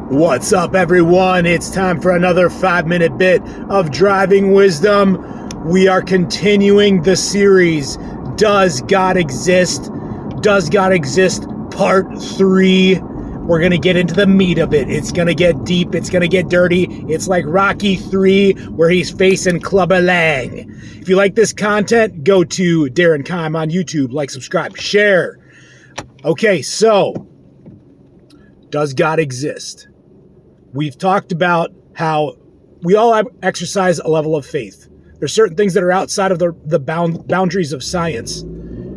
What's up, everyone? It's time for another 5-minute bit of driving wisdom. We are continuing the series, Does God Exist? Does God Exist? Part 3. We're going to get into the meat of it. It's going to get deep. It's going to get dirty. It's like Rocky 3, where he's facing Clubber Lang. If you like this content, go to Darren Keim on YouTube. Like, subscribe, share. Okay, so, does God exist? We've talked about how we all exercise a level of faith. There's certain things that are outside of the boundaries of science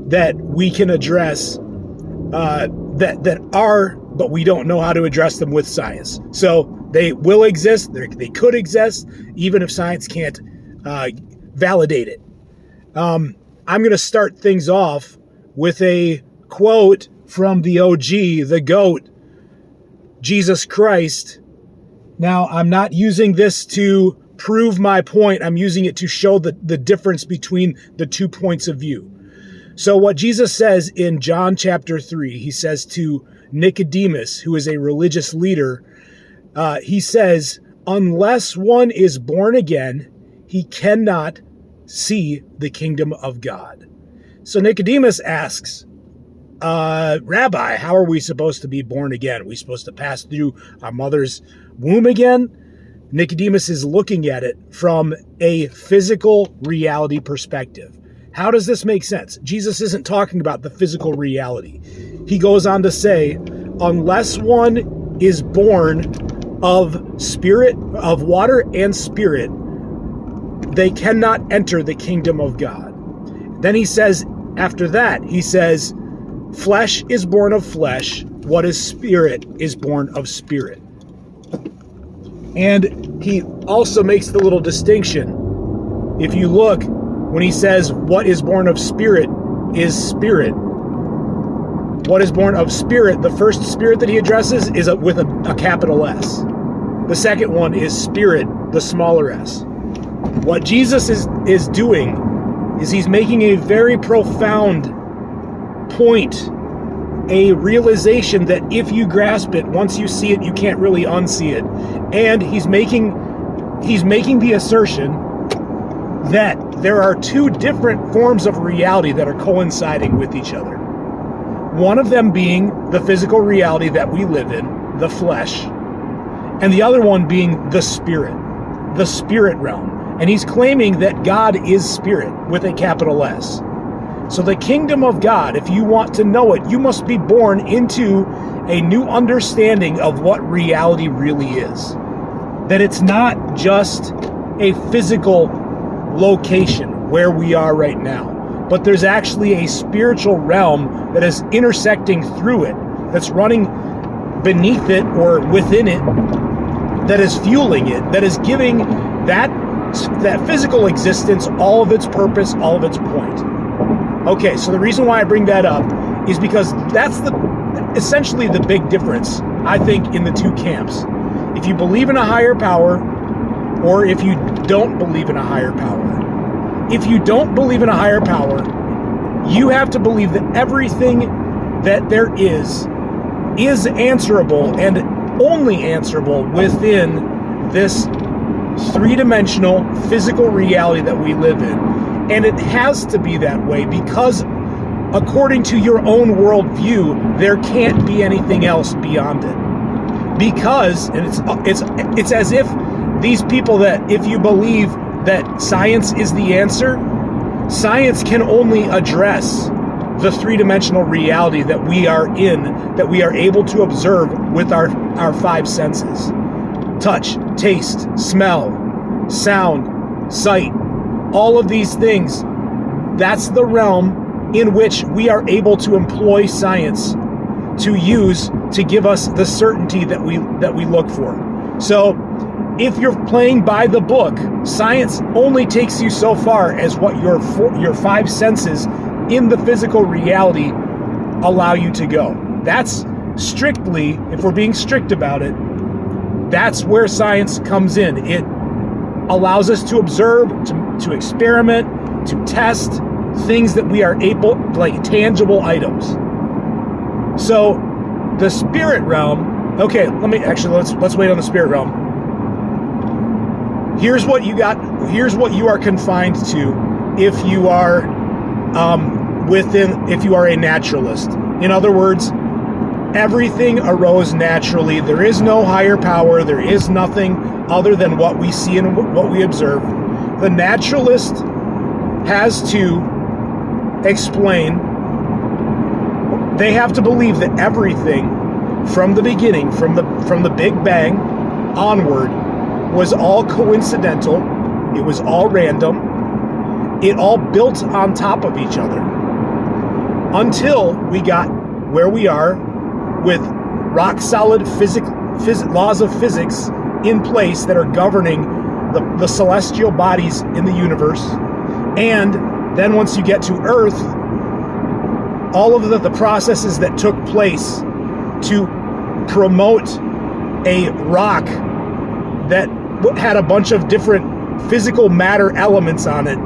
that we can address that are, but we don't know how to address them with science. So they will exist. They could exist, even if science can't validate it. I'm going to start things off with a quote from the OG, the GOAT, Jesus Christ. Now, I'm not using this to prove my point. I'm using it to show the difference between the 2 points of view. So what Jesus says in John chapter 3, he says to Nicodemus, who is a religious leader, he says, unless one is born again, he cannot see the kingdom of God. So Nicodemus asks, Rabbi, how are we supposed to be born again? Are we supposed to pass through our mother's womb again? Nicodemus is looking at it from a physical reality perspective. How does this make sense? Jesus isn't talking about the physical reality. He goes on to say, unless one is born of spirit, of water and spirit, they cannot enter the kingdom of God. Then he says, after that, he says, flesh is born of flesh. What is spirit is born of spirit. And he also makes the little distinction. If you look, when he says what is born of spirit is spirit. What is born of spirit, the first spirit that he addresses is with a capital S. The second one is spirit, the smaller s. What Jesus is doing is he's making a very profound point, a realization that if you grasp it, once you see it, you can't really unsee it. And he's making the assertion that there are two different forms of reality that are coinciding with each other. One of them being the physical reality that we live in, the flesh, and the other one being the spirit realm. And he's claiming that God is spirit with a capital S. So the kingdom of God, if you want to know it, you must be born into a new understanding of what reality really is. That it's not just a physical location where we are right now, but there's actually a spiritual realm that is intersecting through it, that's running beneath it or within it, that is fueling it, that is giving that physical existence all of its purpose, all of its point. Okay, so the reason why I bring that up is because that's essentially the big difference, I think, in the two camps. If you believe in a higher power, or if you don't believe in a higher power. If you don't believe in a higher power, you have to believe that everything that there is answerable and only answerable within this three-dimensional physical reality that we live in. And it has to be that way because according to your own worldview, there can't be anything else beyond it. Because, and it's as if these people that, if you believe that science is the answer, science can only address the three-dimensional reality that we are in, that we are able to observe with our five senses. Touch, taste, smell, sound, sight, all of these things. That's the realm in which we are able to employ science to use to give us the certainty that we look for. So if you're playing by the book, science only takes you so far as what your five senses in the physical reality allow you to go. That's strictly, if we're being strict about it, that's where science comes in. It allows us to observe, to experiment, to test things that we are able, like tangible items. So the spirit realm Okay, let's wait on the spirit realm. Here's what you are confined to if you are if you are a naturalist. In other words, everything arose naturally. There is no higher power. There is nothing other than what we see and what we observe. The naturalist has to explain, they have to believe that everything from the beginning, from the Big Bang onward, was all coincidental. It was all random. It all built on top of each other until we got where we are with rock solid laws of physics in place that are governing the celestial bodies in the universe. And then once you get to Earth, all of the processes that took place to promote a rock that had a bunch of different physical matter elements on it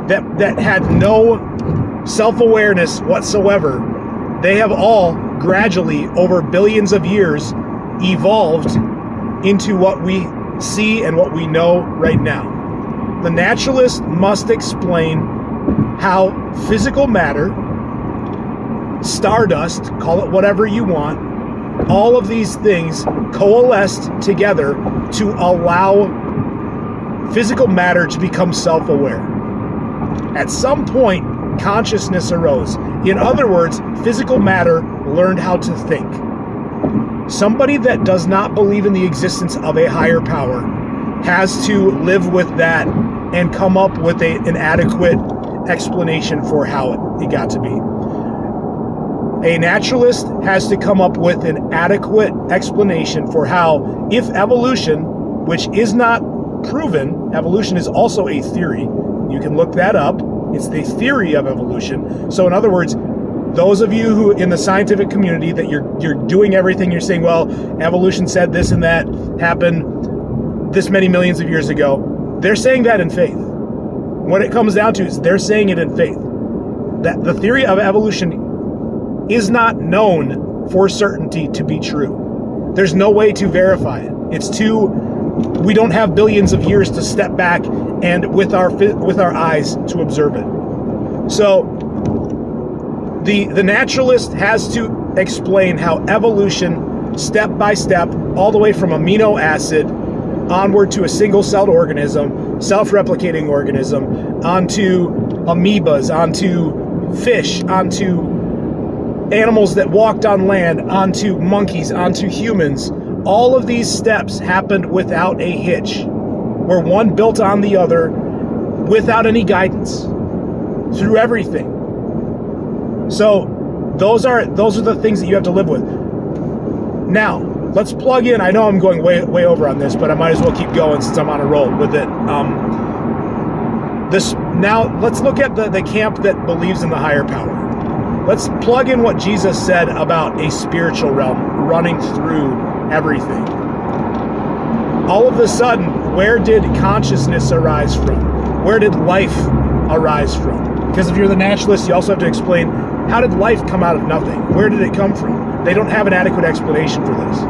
that had no self-awareness whatsoever, they have all gradually, over billions of years, evolved into what we see and what we know right now. The naturalist must explain how physical matter, stardust, call it whatever you want, all of these things coalesced together to allow physical matter to become self-aware. At some point, consciousness arose. In other words, physical matter learned how to think. Somebody that does not believe in the existence of a higher power has to live with that and come up with an adequate explanation for how it got to be. A naturalist has to come up with an adequate explanation for how, if evolution, which is not proven, evolution is also a theory. You can look that up. It's the theory of evolution. So in other words, those of you who in the scientific community that you're doing everything, you're saying, well, evolution said this and that happened this many millions of years ago. They're saying that in faith. What it comes down to is they're saying it in faith. That the theory of evolution is not known for certainty to be true. There's no way to verify it. We don't have billions of years to step back and with our eyes to observe it. So the naturalist has to explain how evolution, step by step, all the way from amino acid onward to a single-celled organism, self-replicating organism, onto amoebas, onto fish, onto animals that walked on land, onto monkeys, onto humans. All of these steps happened without a hitch, where one built on the other without any guidance through everything. So those are the things that you have to live with. Now, let's plug in. I know I'm going way over on this, but I might as well keep going since I'm on a roll with it. Now let's look at the camp that believes in the higher power. Let's plug in what Jesus said about a spiritual realm running through everything. All of a sudden, where did consciousness arise from? Where did life arise from? Because if you're the naturalist, you also have to explain, how did life come out of nothing? Where did it come from? They don't have an adequate explanation for this.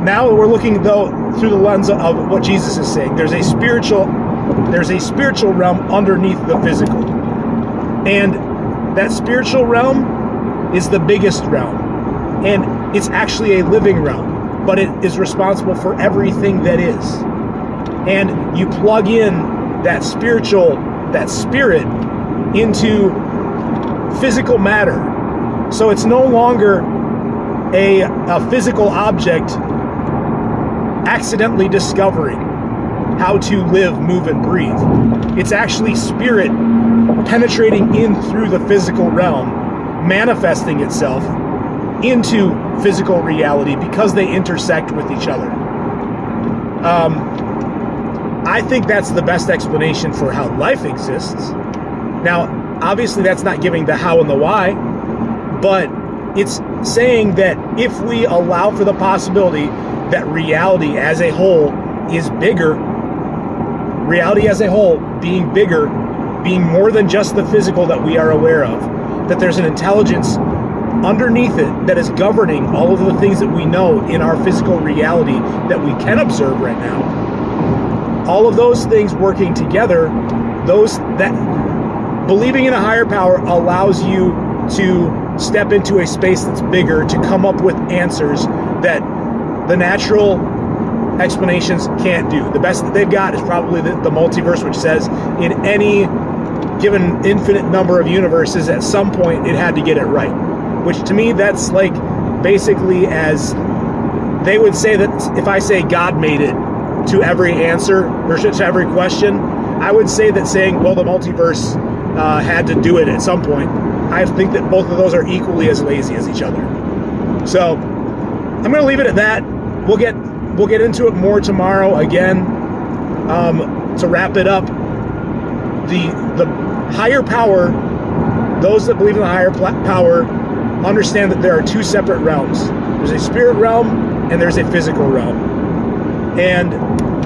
Now we're looking, though, through the lens of what Jesus is saying. There's a spiritual realm underneath the physical. And that spiritual realm is the biggest realm. And it's actually a living realm, but it is responsible for everything that is. And you plug in that spirit into physical matter. So it's no longer a physical object accidentally discovering how to live, move, and breathe. It's actually spirit penetrating in through the physical realm, manifesting itself into physical reality because they intersect with each other. I think that's the best explanation for how life exists. Now, obviously that's not giving the how and the why, but it's saying that if we allow for the possibility that reality as a whole is bigger, reality as a whole being bigger, being more than just the physical that we are aware of, that there's an intelligence underneath it that is governing all of the things that we know in our physical reality that we can observe right now. All of those things working together, believing in a higher power allows you to step into a space that's bigger, to come up with answers that the natural explanations can't do. The best that they've got is probably the multiverse, which says in any given infinite number of universes, at some point it had to get it right. Which to me, that's like basically as they would say that if I say God made it to every answer or to every question, I would say that saying, well, the multiverse had to do it at some point. I think that both of those are equally as lazy as each other. So I'm going to leave it at that. We'll get into it more tomorrow again. To wrap it up, the higher power, those that believe in the higher power, understand that there are two separate realms. There's a spirit realm and there's a physical realm. And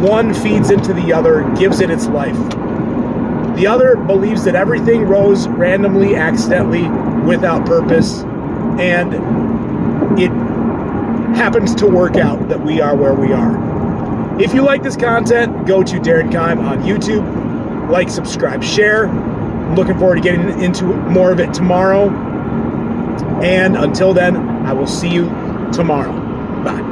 one feeds into the other, gives it its life. The other believes that everything rose randomly, accidentally, without purpose, and it happens to work out that we are where we are. If you like this content, go to Darren Keim on YouTube. Like, subscribe, share. I'm looking forward to getting into more of it tomorrow. And until then, I will see you tomorrow. Bye.